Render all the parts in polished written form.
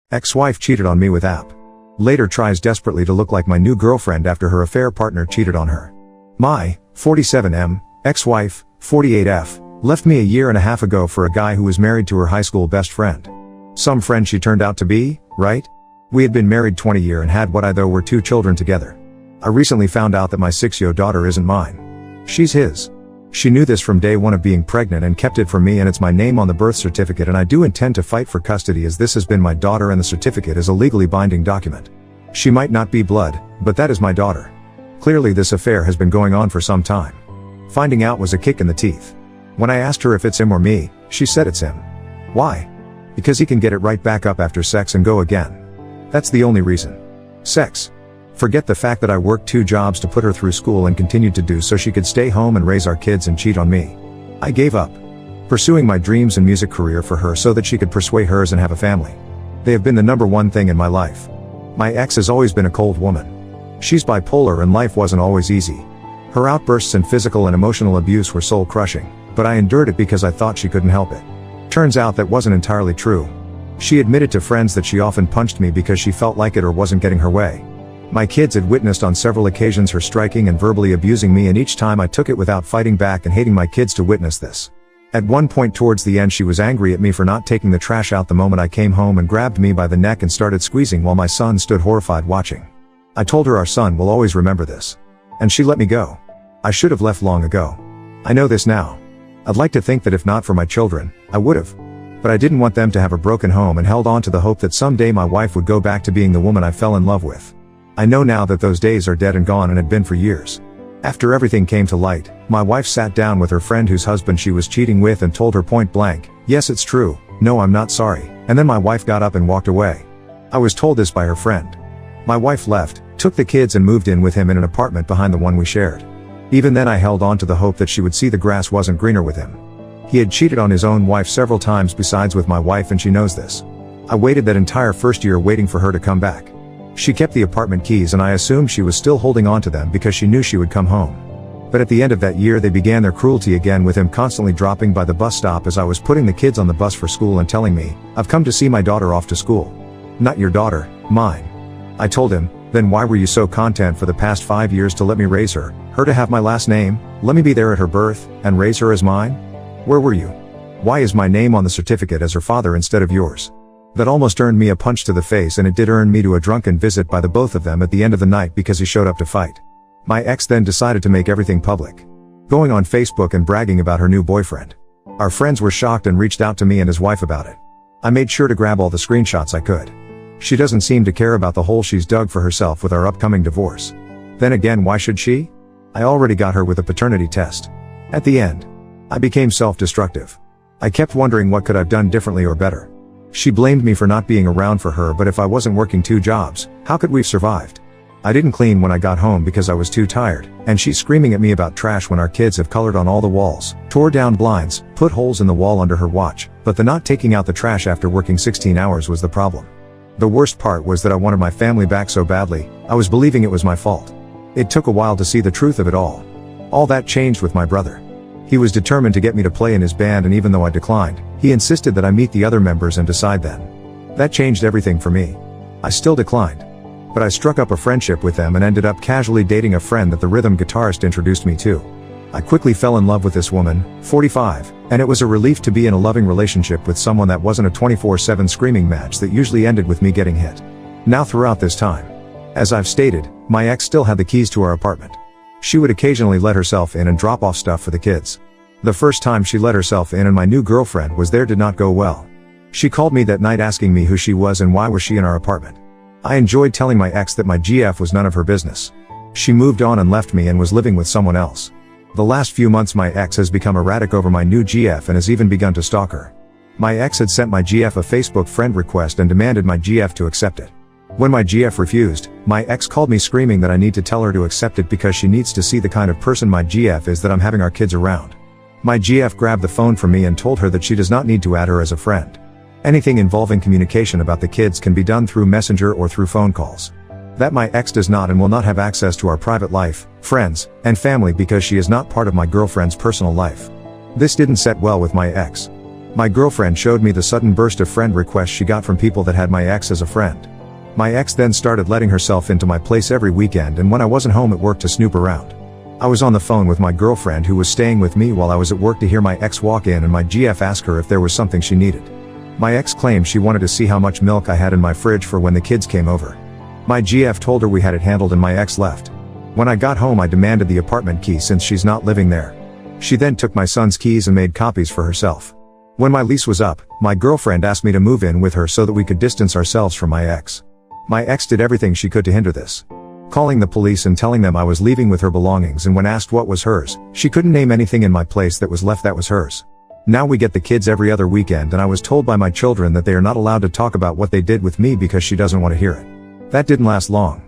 Ex-wife cheated on me with app. Later tries desperately to look like my new girlfriend after her affair partner cheated on her. My 47M ex-wife, 48F, left me a year and a half ago for a guy who was married to her high school best friend. Some friend she turned out to be, right? We had been married 20 years and had what I though were 2 children together. I recently found out that my 6-year-old daughter isn't mine. She's his. She knew this from day one of being pregnant and kept it from me, and it's my name on the birth certificate, and I do intend to fight for custody as this has been my daughter and the certificate is a legally binding document. She might not be blood, but that is my daughter. Clearly this affair has been going on for some time. Finding out was a kick in the teeth. When I asked her if it's him or me, she said it's him. Why? Because he can get it right back up after sex and go again. That's the only reason. Sex. Forget the fact that I worked 2 jobs to put her through school and continued to do so she could stay home and raise our kids and cheat on me. I gave up pursuing my dreams and music career for her so that she could pursue hers and have a family. They have been the number one thing in my life. My ex has always been a cold woman. She's bipolar and life wasn't always easy. Her outbursts and physical and emotional abuse were soul crushing, but I endured it because I thought she couldn't help it. Turns out that wasn't entirely true. She admitted to friends that she often punched me because she felt like it or wasn't getting her way. My kids had witnessed on several occasions her striking and verbally abusing me, and each time I took it without fighting back and hating my kids to witness this. At one point towards the end she was angry at me for not taking the trash out the moment I came home and grabbed me by the neck and started squeezing while my son stood horrified watching. I told her our son will always remember this. And she let me go. I should have left long ago. I know this now. I'd like to think that if not for my children, I would have. But I didn't want them to have a broken home and held on to the hope that someday my wife would go back to being the woman I fell in love with. I know now that those days are dead and gone and had been for years. After everything came to light, my wife sat down with her friend whose husband she was cheating with and told her point blank, "Yes, it's true. No, I'm not sorry." And then my wife got up and walked away. I was told this by her friend. My wife left, took the kids and moved in with him in an apartment behind the one we shared. Even then I held on to the hope that she would see the grass wasn't greener with him. He had cheated on his own wife several times besides with my wife, and she knows this. I waited that entire first year waiting for her to come back. She kept the apartment keys and I assumed she was still holding on to them because she knew she would come home. But at the end of that year they began their cruelty again, with him constantly dropping by the bus stop as I was putting the kids on the bus for school and telling me, "I've come to see my daughter off to school." "Not your daughter, mine." I told him, "Then why were you so content for the past 5 years to let me raise her to have my last name, let me be there at her birth, and raise her as mine? Where were you? Why is my name on the certificate as her father instead of yours?" That almost earned me a punch to the face, and it did earn me to a drunken visit by the both of them at the end of the night because he showed up to fight. My ex then decided to make everything public, going on Facebook and bragging about her new boyfriend. Our friends were shocked and reached out to me and his wife about it. I made sure to grab all the screenshots I could. She doesn't seem to care about the hole she's dug for herself with our upcoming divorce. Then again, why should she? I already got her with a paternity test. At the end, I became self-destructive. I kept wondering what could I've done differently or better. She blamed me for not being around for her, but if I wasn't working 2 jobs, how could we've survived? I didn't clean when I got home because I was too tired, and she's screaming at me about trash when our kids have colored on all the walls, tore down blinds, put holes in the wall under her watch, but the not taking out the trash after working 16 hours was the problem. The worst part was that I wanted my family back so badly, I was believing it was my fault. It took a while to see the truth of it all. All that changed with my brother. He was determined to get me to play in his band, and even though I declined, he insisted that I meet the other members and decide then. That changed everything for me. I still declined. But I struck up a friendship with them and ended up casually dating a friend that the rhythm guitarist introduced me to. I quickly fell in love with this woman, 45, and it was a relief to be in a loving relationship with someone that wasn't a 24/7 screaming match that usually ended with me getting hit. Now throughout this time, as I've stated, my ex still had the keys to our apartment. She would occasionally let herself in and drop off stuff for the kids. The first time she let herself in and my new girlfriend was there did not go well. She called me that night asking me who she was and why was she in our apartment. I enjoyed telling my ex that my GF was none of her business. She moved on and left me and was living with someone else. The last few months my ex has become erratic over my new GF and has even begun to stalk her. My ex had sent my GF a Facebook friend request and demanded my GF to accept it. When my GF refused, my ex called me screaming that I need to tell her to accept it because she needs to see the kind of person my GF is that I'm having our kids around. My GF grabbed the phone from me and told her that she does not need to add her as a friend. Anything involving communication about the kids can be done through Messenger or through phone calls. That my ex does not and will not have access to our private life, friends, and family because she is not part of my girlfriend's personal life. This didn't set well with my ex. My girlfriend showed me the sudden burst of friend requests she got from people that had my ex as a friend. My ex then started letting herself into my place every weekend and when I wasn't home at work to snoop around. I was on the phone with my girlfriend who was staying with me while I was at work to hear my ex walk in and my GF ask her if there was something she needed. My ex claimed she wanted to see how much milk I had in my fridge for when the kids came over. My GF told her we had it handled and my ex left. When I got home I demanded the apartment key since she's not living there. She then took my son's keys and made copies for herself. When my lease was up, my girlfriend asked me to move in with her so that we could distance ourselves from my ex. My ex did everything she could to hinder this. Calling the police and telling them I was leaving with her belongings, and when asked what was hers, she couldn't name anything in my place that was left that was hers. Now we get the kids every other weekend and I was told by my children that they are not allowed to talk about what they did with me because she doesn't want to hear it. That didn't last long.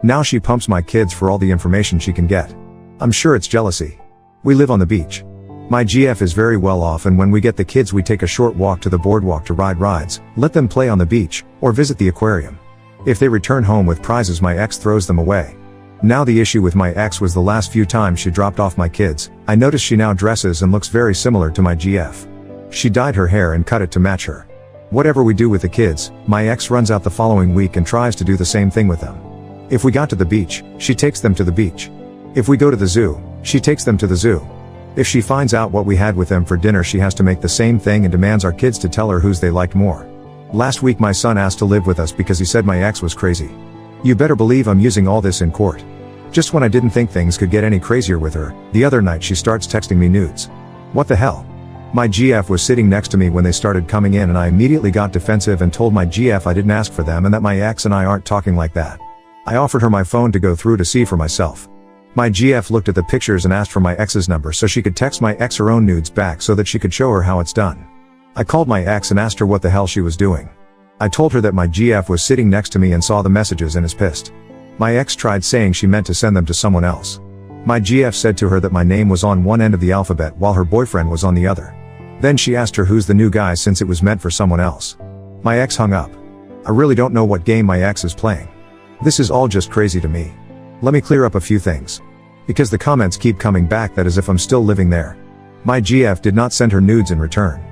Now she pumps my kids for all the information she can get. I'm sure it's jealousy. We live on the beach. My GF is very well off and when we get the kids we take a short walk to the boardwalk to ride rides, let them play on the beach, or visit the aquarium. If they return home with prizes my ex throws them away. Now the issue with my ex was the last few times she dropped off my kids. I noticed she now dresses and looks very similar to my GF. She dyed her hair and cut it to match her. Whatever we do with the kids, my ex runs out the following week and tries to do the same thing with them. If we got to the beach, she takes them to the beach. If we go to the zoo, she takes them to the zoo. If she finds out what we had with them for dinner she has to make the same thing and demands our kids to tell her whose they liked more. Last week my son asked to live with us because he said my ex was crazy. You better believe I'm using all this in court. Just when I didn't think things could get any crazier with her, the other night she starts texting me nudes. What the hell? My GF was sitting next to me when they started coming in and I immediately got defensive and told my GF I didn't ask for them and that my ex and I aren't talking like that. I offered her my phone to go through to see for myself. My GF looked at the pictures and asked for my ex's number so she could text my ex her own nudes back so that she could show her how it's done. I called my ex and asked her what the hell she was doing. I told her that my GF was sitting next to me and saw the messages and is pissed. My ex tried saying she meant to send them to someone else. My GF said to her that my name was on one end of the alphabet while her boyfriend was on the other. Then she asked her who's the new guy since it was meant for someone else. My ex hung up. I really don't know what game my ex is playing. This is all just crazy to me. Let me clear up a few things. Because the comments keep coming back that as if I'm still living there. My GF did not send her nudes in return.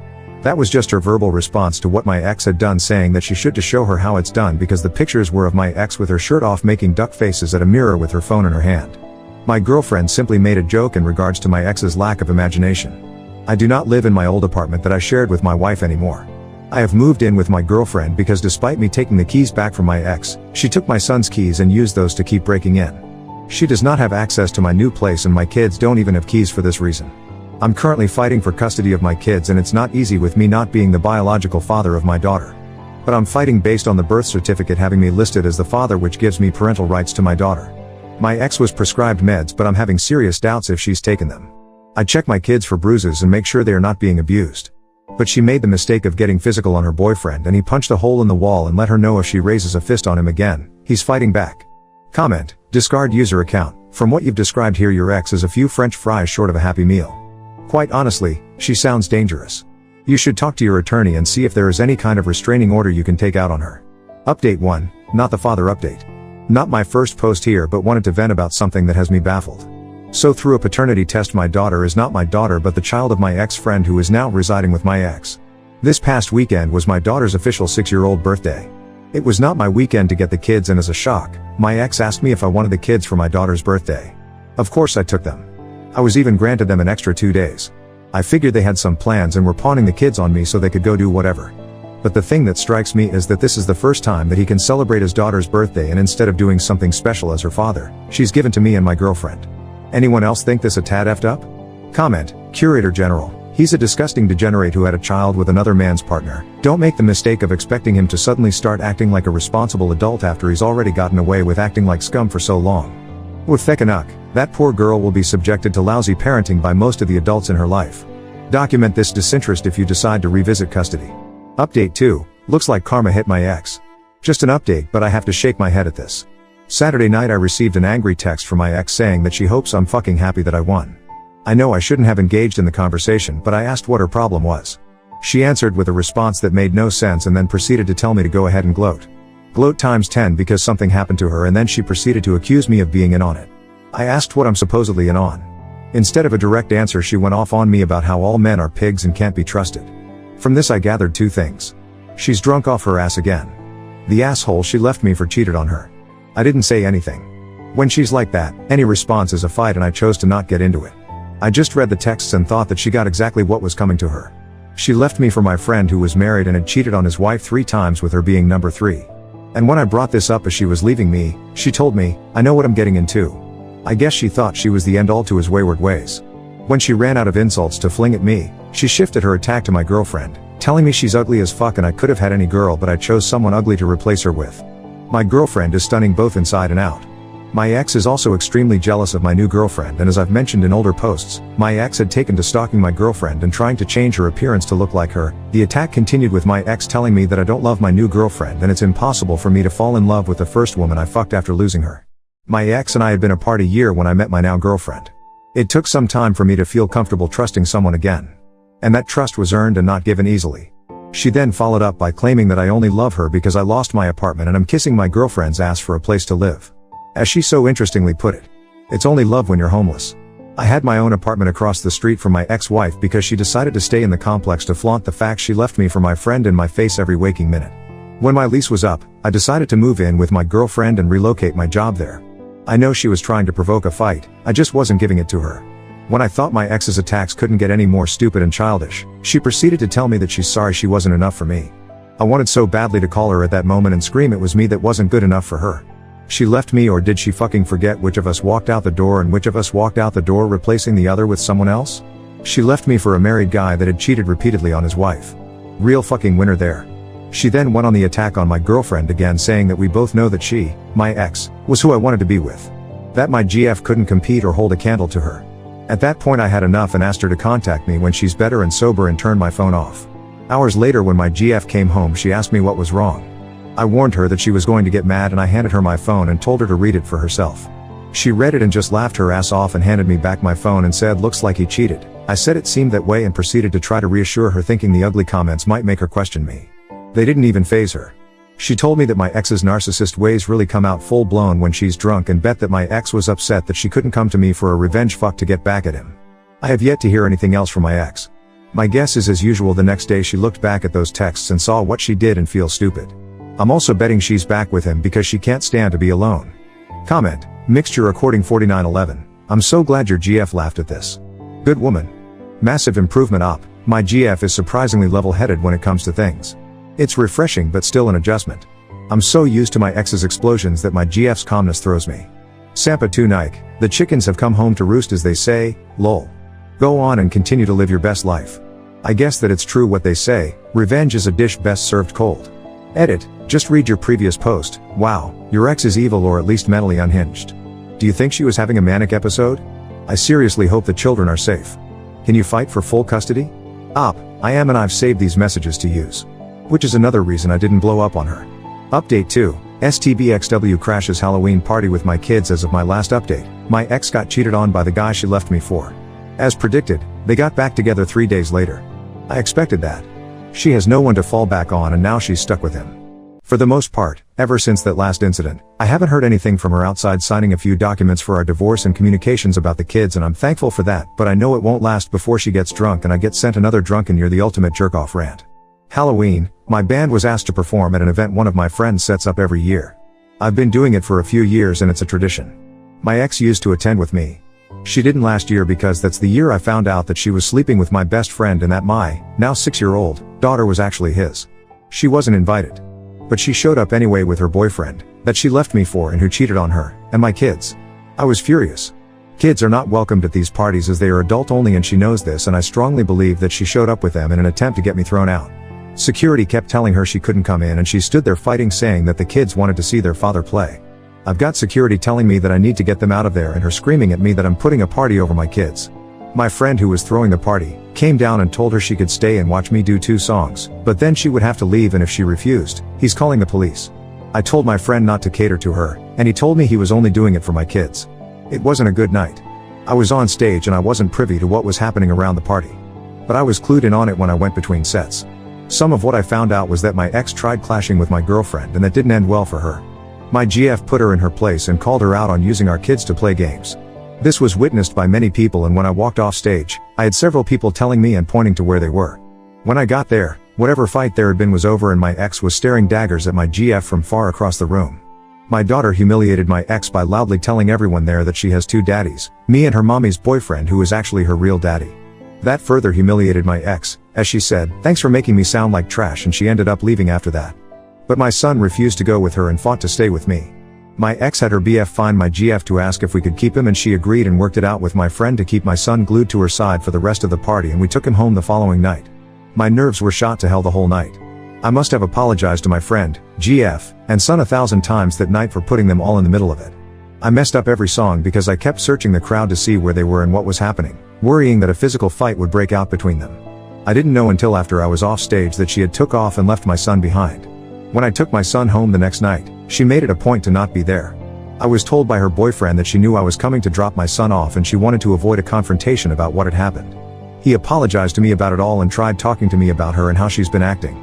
That was just her verbal response to what my ex had done, saying that she should to show her how it's done because the pictures were of my ex with her shirt off making duck faces at a mirror with her phone in her hand. My girlfriend simply made a joke in regards to my ex's lack of imagination. I do not live in my old apartment that I shared with my wife anymore. I have moved in with my girlfriend because despite me taking the keys back from my ex, she took my son's keys and used those to keep breaking in. She does not have access to my new place and my kids don't even have keys for this reason. I'm currently fighting for custody of my kids and it's not easy with me not being the biological father of my daughter. But I'm fighting based on the birth certificate having me listed as the father, which gives me parental rights to my daughter. My ex was prescribed meds but I'm having serious doubts if she's taken them. I check my kids for bruises and make sure they are not being abused. But she made the mistake of getting physical on her boyfriend and he punched a hole in the wall and let her know if she raises a fist on him again, he's fighting back. Comment, discard user account. From what you've described here your ex is a few French fries short of a happy meal. Quite honestly, she sounds dangerous. You should talk to your attorney and see if there is any kind of restraining order you can take out on her. Update 1, not the father update. Not my first post here but wanted to vent about something that has me baffled. So through a paternity test my daughter is not my daughter but the child of my ex-friend who is now residing with my ex. This past weekend was my daughter's official 6-year-old birthday. It was not my weekend to get the kids and as a shock, my ex asked me if I wanted the kids for my daughter's birthday. Of course I took them. I was even granted them an extra 2 days. I figured they had some plans and were pawning the kids on me so they could go do whatever. But the thing that strikes me is that this is the first time that he can celebrate his daughter's birthday and instead of doing something special as her father, she's given to me and my girlfriend. Anyone else think this a tad effed up? Comment, Curator General, he's a disgusting degenerate who had a child with another man's partner. Don't make the mistake of expecting him to suddenly start acting like a responsible adult after he's already gotten away with acting like scum for so long. With Thekanuk, that poor girl will be subjected to lousy parenting by most of the adults in her life. Document this disinterest if you decide to revisit custody. Update 2, looks like karma hit my ex. Just an update but I have to shake my head at this. Saturday night I received an angry text from my ex saying that she hopes I'm fucking happy that I won. I know I shouldn't have engaged in the conversation but I asked what her problem was. She answered with a response that made no sense and then proceeded to tell me to go ahead and gloat. Gloat times 10 because something happened to her and then she proceeded to accuse me of being in on it. I asked what I'm supposedly in on. Instead of a direct answer she went off on me about how all men are pigs and can't be trusted. From this I gathered two things. She's drunk off her ass again. The asshole she left me for cheated on her. I didn't say anything. When she's like that, any response is a fight, and I chose to not get into it. I just read the texts and thought that she got exactly what was coming to her. She left me for my friend who was married and had cheated on his wife 3 times, with her being number 3. And when I brought this up as she was leaving me, she told me, "I know what I'm getting into." I guess she thought she was the end all to his wayward ways. When she ran out of insults to fling at me, she shifted her attack to my girlfriend, telling me she's ugly as fuck and I could have had any girl, but I chose someone ugly to replace her with. My girlfriend is stunning both inside and out. My ex is also extremely jealous of my new girlfriend, and as I've mentioned in older posts, my ex had taken to stalking my girlfriend and trying to change her appearance to look like her. The attack continued with my ex telling me that I don't love my new girlfriend and it's impossible for me to fall in love with the first woman I fucked after losing her. My ex and I had been apart a year when I met my now girlfriend. It took some time for me to feel comfortable trusting someone again. And that trust was earned and not given easily. She then followed up by claiming that I only love her because I lost my apartment and I'm kissing my girlfriend's ass for a place to live. As she so interestingly put it, it's only love when you're homeless. I had my own apartment across the street from my ex-wife because she decided to stay in the complex to flaunt the fact she left me for my friend in my face every waking minute. When my lease was up, I decided to move in with my girlfriend and relocate my job there. I know she was trying to provoke a fight, I just wasn't giving it to her. When I thought my ex's attacks couldn't get any more stupid and childish, she proceeded to tell me that she's sorry she wasn't enough for me. I wanted so badly to call her at that moment and scream it was me that wasn't good enough for her. She left me, or did she fucking forget which of us walked out the door and which of us walked out the door replacing the other with someone else? She left me for a married guy that had cheated repeatedly on his wife. Real fucking winner there. She then went on the attack on my girlfriend again, saying that we both know that she, my ex, was who I wanted to be with. That my GF couldn't compete or hold a candle to her. At that point I had enough and asked her to contact me when she's better and sober and turned my phone off. Hours later when my GF came home, she asked me what was wrong. I warned her that she was going to get mad and I handed her my phone and told her to read it for herself. She read it and just laughed her ass off and handed me back my phone and said, "Looks like he cheated." I said it seemed that way and proceeded to try to reassure her, thinking the ugly comments might make her question me. They didn't even faze her. She told me that my ex's narcissist ways really come out full blown when she's drunk, and bet that my ex was upset that she couldn't come to me for a revenge fuck to get back at him. I have yet to hear anything else from my ex. My guess is, as usual, the next day she looked back at those texts and saw what she did and feel stupid. I'm also betting she's back with him because she can't stand to be alone. Comment, Mixture according 4911. I'm so glad your GF laughed at this. Good woman. Massive improvement op. My GF is surprisingly level-headed when it comes to things. It's refreshing but still an adjustment. I'm so used to my ex's explosions that my GF's calmness throws me. Sampa 2 Nike, the chickens have come home to roost, as they say, lol. Go on and continue to live your best life. I guess that it's true what they say, revenge is a dish best served cold. Edit, just read your previous post. Wow, your ex is evil, or at least mentally unhinged. Do you think she was having a manic episode? I seriously hope the children are safe. Can you fight for full custody? Op, I am, and I've saved these messages to use. Which is another reason I didn't blow up on her. Update 2. STBXW crashes Halloween party with my kids. As of my last update, my ex got cheated on by the guy she left me for. As predicted, they got back together 3 days later. I expected that. She has no one to fall back on and now she's stuck with him. For the most part, ever since that last incident, I haven't heard anything from her outside signing a few documents for our divorce and communications about the kids, and I'm thankful for that, but I know it won't last before she gets drunk and I get sent another drunken You're the ultimate jerk-off rant. Halloween, my band was asked to perform at an event one of my friends sets up every year. I've been doing it for a few years and it's a tradition. My ex used to attend with me. She didn't last year because that's the year I found out that she was sleeping with my best friend and that my, now 6-year-old, daughter was actually his. She wasn't invited. But she showed up anyway with her boyfriend, that she left me for and who cheated on her, and my kids. I was furious. Kids are not welcomed at these parties as they are adult only, and she knows this, and I strongly believe that she showed up with them in an attempt to get me thrown out. Security kept telling her she couldn't come in and she stood there fighting, saying that the kids wanted to see their father play. I've got security telling me that I need to get them out of there and her screaming at me that I'm putting a party over my kids. My friend who was throwing the party came down and told her she could stay and watch me do 2 songs, but then she would have to leave, and if she refused, he's calling the police. I told my friend not to cater to her, and he told me he was only doing it for my kids. It wasn't a good night. I was on stage and I wasn't privy to what was happening around the party. But I was clued in on it when I went between sets. Some of what I found out was that my ex tried clashing with my girlfriend and that didn't end well for her. My GF put her in her place and called her out on using our kids to play games. This was witnessed by many people, and when I walked off stage, I had several people telling me and pointing to where they were. When I got there, whatever fight there had been was over and my ex was staring daggers at my GF from far across the room. My daughter humiliated my ex by loudly telling everyone there that she has two daddies, me and her mommy's boyfriend who is actually her real daddy. That further humiliated my ex, as she said, "Thanks for making me sound like trash," and she ended up leaving after that. But my son refused to go with her and fought to stay with me. My ex had her BF find my GF to ask if we could keep him and she agreed and worked it out with my friend to keep my son glued to her side for the rest of the party and we took him home the following night. My nerves were shot to hell the whole night. I must have apologized to my friend, GF, and son 1,000 times that night for putting them all in the middle of it. I messed up every song because I kept searching the crowd to see where they were and what was happening, worrying that a physical fight would break out between them. I didn't know until after I was off stage that she had took off and left my son behind. When I took my son home the next night, she made it a point to not be there. I was told by her boyfriend that she knew I was coming to drop my son off and she wanted to avoid a confrontation about what had happened. He apologized to me about it all and tried talking to me about her and how she's been acting.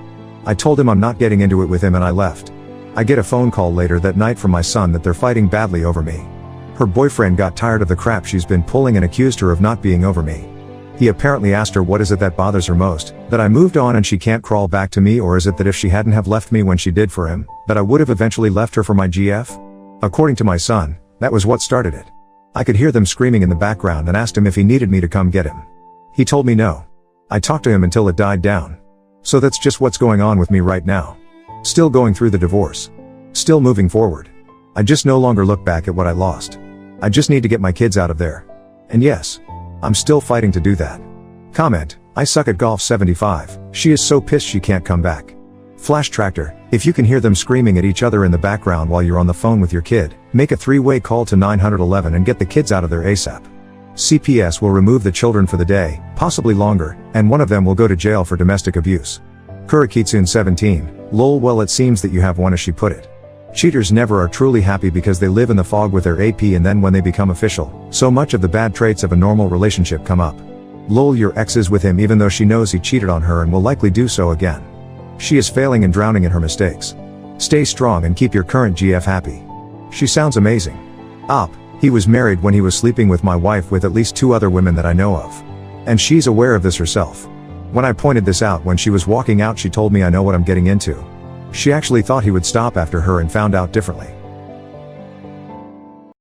I told him I'm not getting into it with him and I left. I get a phone call later that night from my son that they're fighting badly over me. Her boyfriend got tired of the crap she's been pulling and accused her of not being over me. He apparently asked her what is it that bothers her most, that I moved on and she can't crawl back to me, or is it that if she hadn't have left me when she did for him, that I would have eventually left her for my GF? According to my son, that was what started it. I could hear them screaming in the background and asked him if he needed me to come get him. He told me no. I talked to him until it died down. So that's just what's going on with me right now. Still going through the divorce. Still moving forward. I just no longer look back at what I lost. I just need to get my kids out of there. And yes, I'm still fighting to do that. Comment, I suck at golf 75, she is so pissed she can't come back. Flash Tractor, if you can hear them screaming at each other in the background while you're on the phone with your kid, make a 3-way call to 911 and get the kids out of there ASAP. CPS will remove the children for the day, possibly longer, and one of them will go to jail for domestic abuse. Kurakitsune 17, lol, well it seems that you have one, as she put it. Cheaters never are truly happy because they live in the fog with their AP, and then when they become official, so much of the bad traits of a normal relationship come up. Lol, your ex is with him even though she knows he cheated on her and will likely do so again. She is failing and drowning in her mistakes. Stay strong and keep your current GF happy. She sounds amazing. Op. He was married when he was sleeping with my wife with at least 2 other women that I know of. And she's aware of this herself. When I pointed this out when she was walking out, she told me I know what I'm getting into. She actually thought he would stop after her and found out differently.